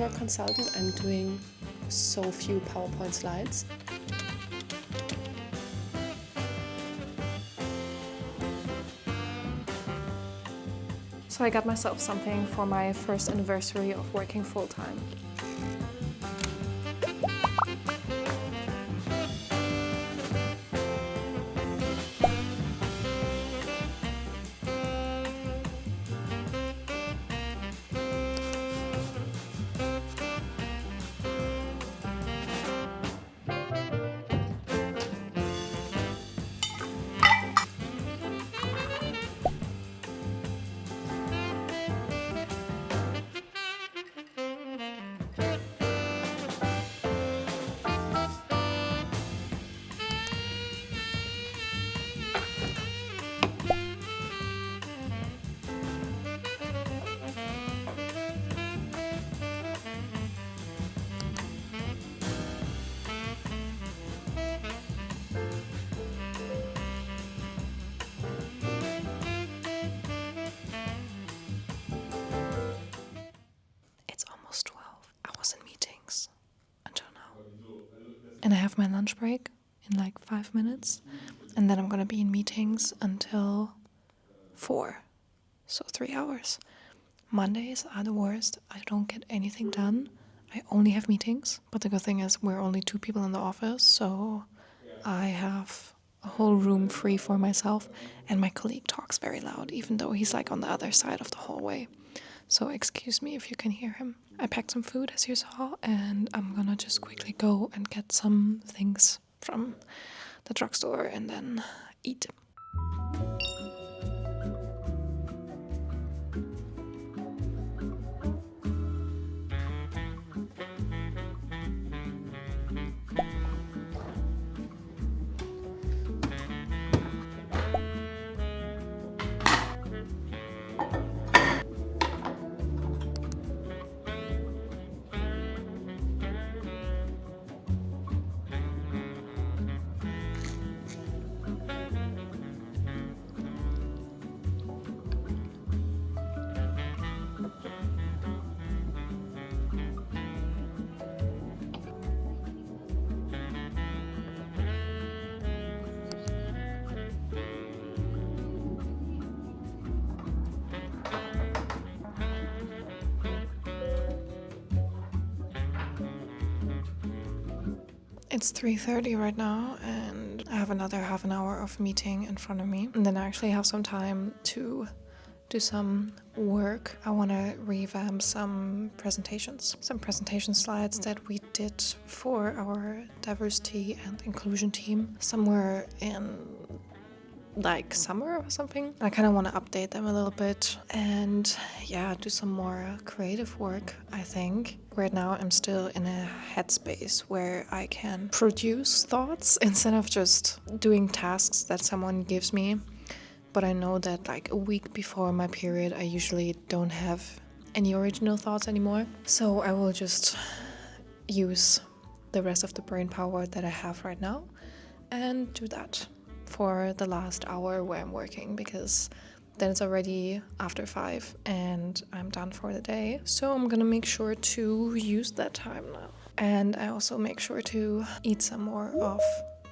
for a consultant, I'm doing so few PowerPoint slides. So I got myself something for my first anniversary of working full-time. It's almost 12. I was in meetings until now. And I have my lunch break in like 5 minutes. And then I'm gonna be in meetings until 4. So 3 hours. Mondays are the worst. I don't get anything done. I only have meetings. But the good thing is we're only 2 people in the office. So I have a whole room free for myself. And my colleague talks very loud, even though he's like on the other side of the hallway. So excuse me if you can hear him. I packed some food, as you saw, and I'm gonna just quickly go and get some things from the drugstore and then eat. It's 3:30 right now, and I have another half an hour of meeting in front of me. And then I actually have some time to do some work. I want to revamp some presentation slides that we did for our diversity and inclusion team somewhere in like summer or something. I kind of want to update them a little bit and yeah, do some more creative work, I think. Right now I'm still in a headspace where I can produce thoughts instead of just doing tasks that someone gives me. But I know that like a week before my period, I usually don't have any original thoughts anymore. So I will just use the rest of the brain power that I have right now and do that for the last hour where I'm working, because then it's already after 5 and I'm done for the day. So I'm gonna make sure to use that time now. And I also make sure to eat some more of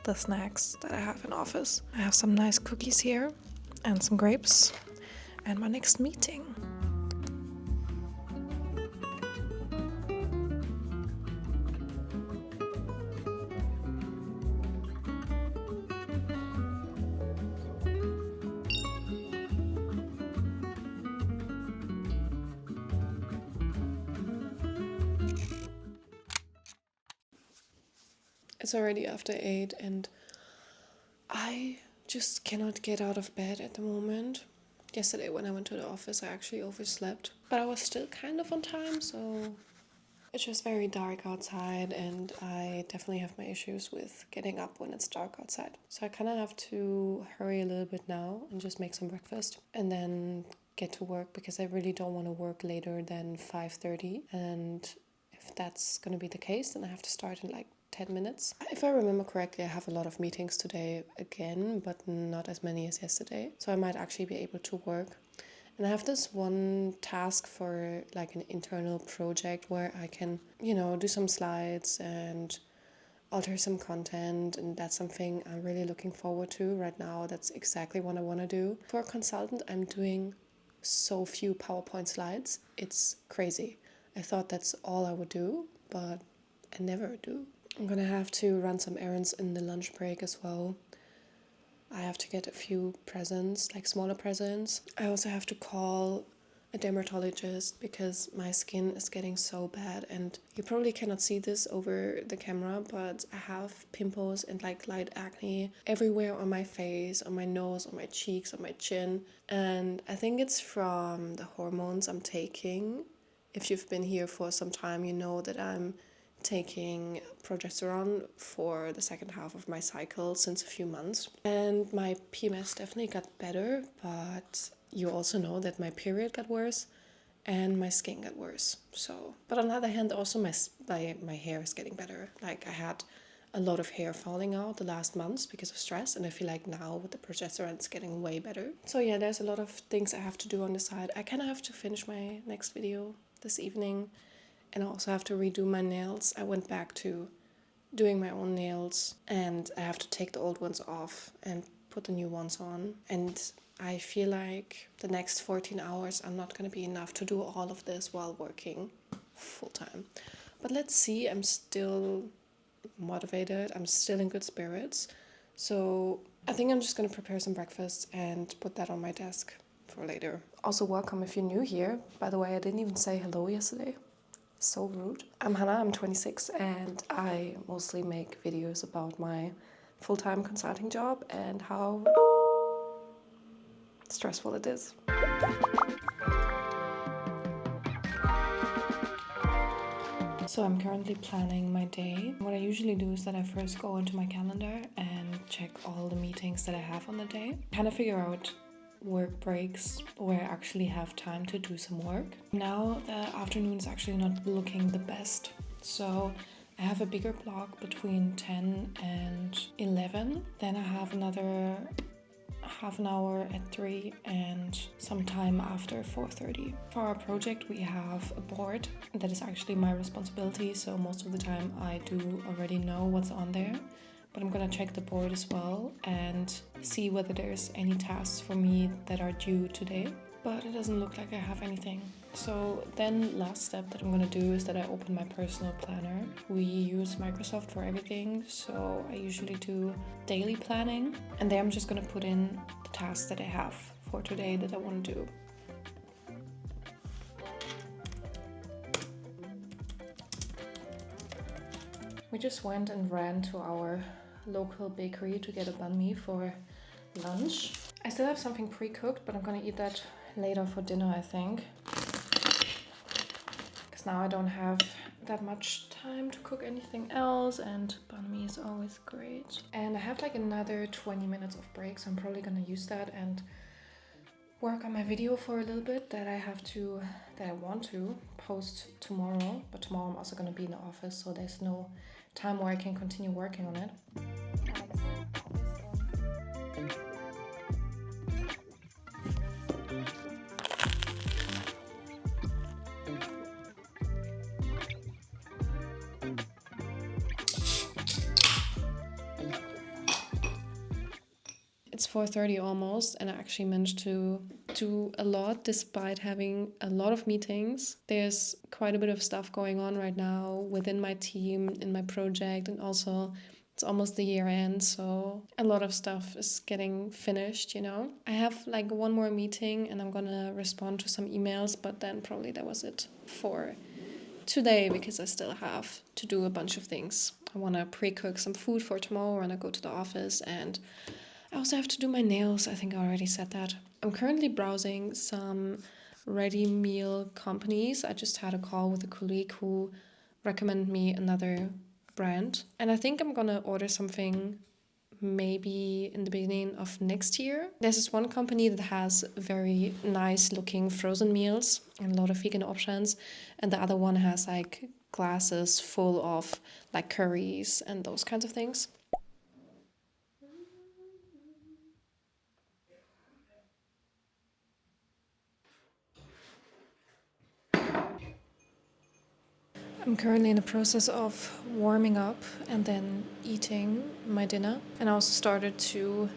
the snacks that I have in office. I have some nice cookies here and some grapes and my next meeting. It's already after 8 and I just cannot get out of bed at the moment. Yesterday when I went to the office I actually overslept, but I was still kind of on time, so it's just very dark outside and I definitely have my issues with getting up when it's dark outside. So I kind of have to hurry a little bit now and just make some breakfast and then get to work, because I really don't want to work later than 5:30, and if that's going to be the case then I have to start in like 10 minutes. If I remember correctly, I have a lot of meetings today again, but not as many as yesterday. So I might actually be able to work And I have this one task for like an internal project where I can, do some slides and alter some content, and that's something I'm really looking forward to right now. That's exactly what I want to do. For a consultant, I'm doing so few PowerPoint slides. It's crazy. I thought that's all I would do, but I never do. I'm gonna have to run some errands in the lunch break as well. I have to get a few presents, like smaller presents. I also have to call a dermatologist because my skin is getting so bad, and you probably cannot see this over the camera, but I have pimples and like light acne everywhere on my face, on my nose, on my cheeks, on my chin, and I think it's from the hormones I'm taking. If you've been here for some time, you know that I'm taking progesterone for the second half of my cycle since a few months, and my PMS definitely got better, but you also know that my period got worse and my skin got worse. So, but on the other hand, also my hair is getting better. Like, I had a lot of hair falling out the last months because of stress, and I feel like now with the progesterone it's getting way better. So yeah, there's a lot of things I have to do on the side. I kind of have to finish my next video this evening, and I also have to redo my nails. I went back to doing my own nails, and I have to take the old ones off and put the new ones on. And I feel like the next 14 hours are not going to be enough to do all of this while working full time. But let's see, I'm still motivated, I'm still in good spirits. So I think I'm just going to prepare some breakfast and put that on my desk for later. Also, welcome if you're new here. By the way, I didn't even say hello yesterday. So rude. I'm Hannah, I'm 26, and I mostly make videos about my full-time consulting job and how stressful it is. So I'm currently planning my day. What I usually do is that I first go into my calendar and check all the meetings that I have on the day. Kind of figure out work breaks where I actually have time to do some work. Now the afternoon is actually not looking the best, so I have a bigger block between 10 and 11. Then I have another half an hour at 3 and some time after 4:30. For our project we have a board that is actually my responsibility, so most of the time I do already know what's on there. But I'm gonna check the board as well and see whether there's any tasks for me that are due today. But it doesn't look like I have anything. So then last step that I'm gonna do is that I open my personal planner. We use Microsoft for everything, so I usually do daily planning. And there I'm just gonna put in the tasks that I have for today that I wanna do. We just went and ran to our local bakery to get a banh mi for lunch. I still have something pre-cooked, but I'm gonna eat that later for dinner, I think. Because now I don't have that much time to cook anything else, and banh mi is always great. And I have like another 20 minutes of break, so I'm probably gonna use that and work on my video for a little bit that I want to post tomorrow. But tomorrow I'm also gonna be in the office, so there's no time where I can continue working on it. It's 4:30 almost, and I actually managed to do a lot despite having a lot of meetings. There's quite a bit of stuff going on right now within my team, in my project, and also it's almost the year end, so a lot of stuff is getting finished, I have like one more meeting and I'm gonna respond to some emails, but then probably that was it for today, because I still have to do a bunch of things. I want to pre-cook some food for tomorrow when I go to the office, and I also have to do my nails. I think I already said that. I'm currently browsing some ready meal companies. I just had a call with a colleague who recommended me another brand, and I think I'm gonna order something maybe in the beginning of next year. There's this one company that has very nice looking frozen meals and a lot of vegan options, and the other one has like glasses full of like curries and those kinds of things. I'm currently in the process of warming up and then eating my dinner. And I also started to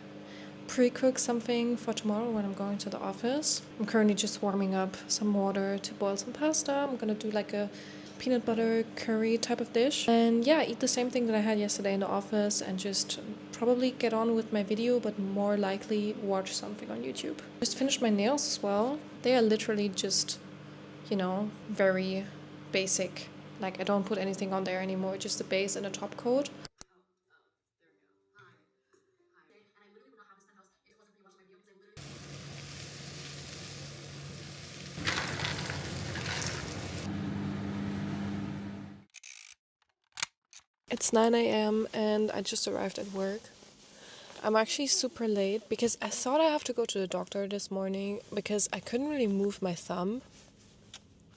pre-cook something for tomorrow when I'm going to the office. I'm currently just warming up some water to boil some pasta. I'm gonna do like a peanut butter curry type of dish. And yeah, eat the same thing that I had yesterday in the office and just probably get on with my video, but more likely watch something on YouTube. Just finished my nails as well. They are literally just, you know, very basic. Like I don't put anything on there anymore, just the base and a top coat. It's 9 a.m. and I just arrived at work. I'm actually super late because I thought I have to go to the doctor this morning because I couldn't really move my thumb.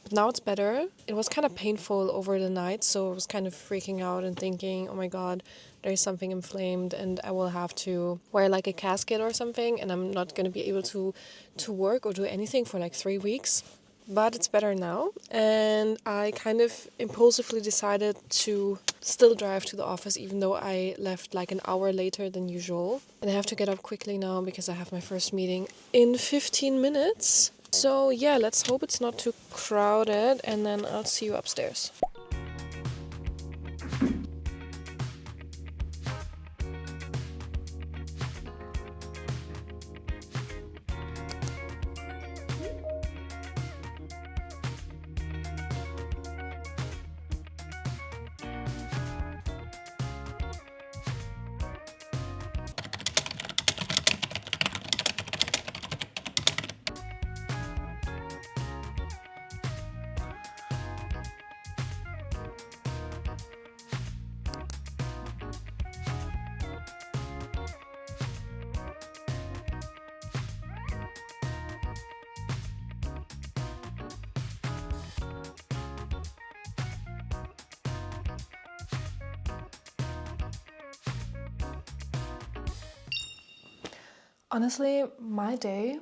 But now it's better. It was kind of painful over the night, so I was kind of freaking out and thinking, oh my god, there's something inflamed and I will have to wear like a casket or something and I'm not going to be able to work or do anything for like 3 weeks. But it's better now, and I kind of impulsively decided to still drive to the office even though I left like an hour later than usual. And I have to get up quickly now because I have my first meeting in 15 minutes. So yeah, let's hope it's not too crowded and then I'll see you upstairs. Honestly, my day,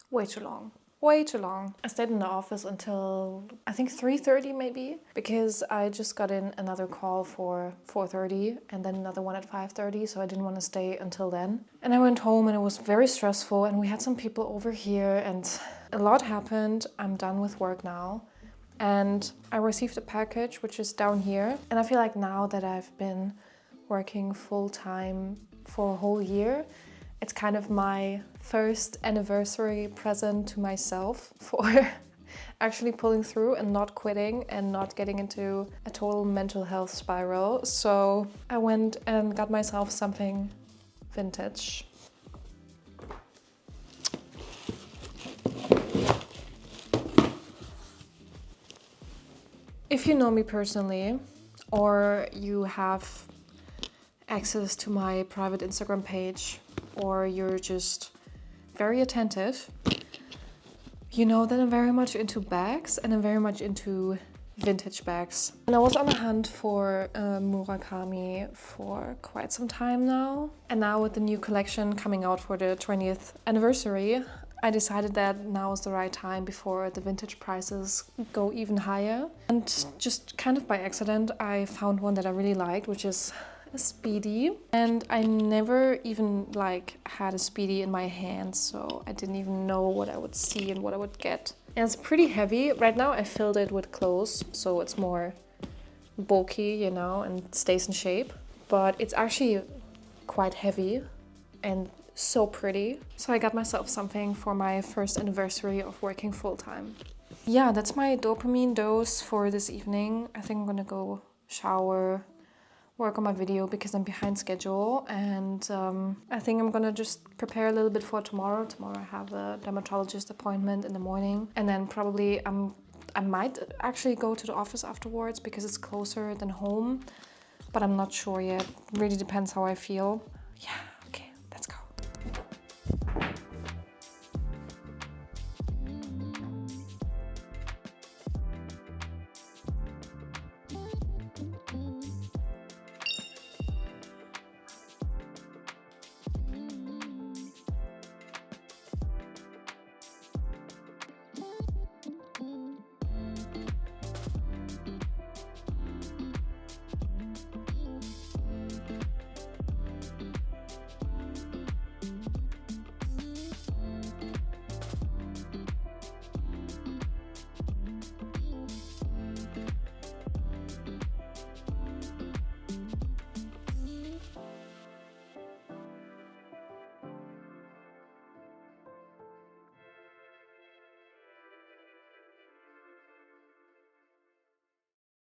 way too long. Way too long. I stayed in the office until I think 3:30 maybe, because I just got in another call for 4:30 and then another one at 5:30, so I didn't want to stay until then. And I went home and it was very stressful and we had some people over here and a lot happened. I'm done with work now. And I received a package which is down here. And I feel like now that I've been working full-time for a whole year, it's kind of my first anniversary present to myself for actually pulling through and not quitting and not getting into a total mental health spiral. So I went and got myself something vintage. If you know me personally, or you have access to my private Instagram page, or you're just very attentive, you know that I'm very much into bags and I'm very much into vintage bags. And I was on the hunt for Murakami for quite some time now. And now with the new collection coming out for the 20th anniversary, I decided that now is the right time before the vintage prices go even higher. And just kind of by accident, I found one that I really liked, which is a Speedy. And I never even had a Speedy in my hands, so I didn't even know what I would see and what I would get. And it's pretty heavy. Right now I filled it with clothes, so it's more bulky, you know, and stays in shape. But it's actually quite heavy and so pretty. So I got myself something for my first anniversary of working full-time. Yeah, that's my dopamine dose for this evening. I think I'm gonna go shower, work on my video because I'm behind schedule, and I think I'm gonna just prepare a little bit for tomorrow. Tomorrow I have a dermatologist appointment in the morning, and then probably I might actually go to the office afterwards because it's closer than home, but I'm not sure yet. Really depends how I feel. Yeah.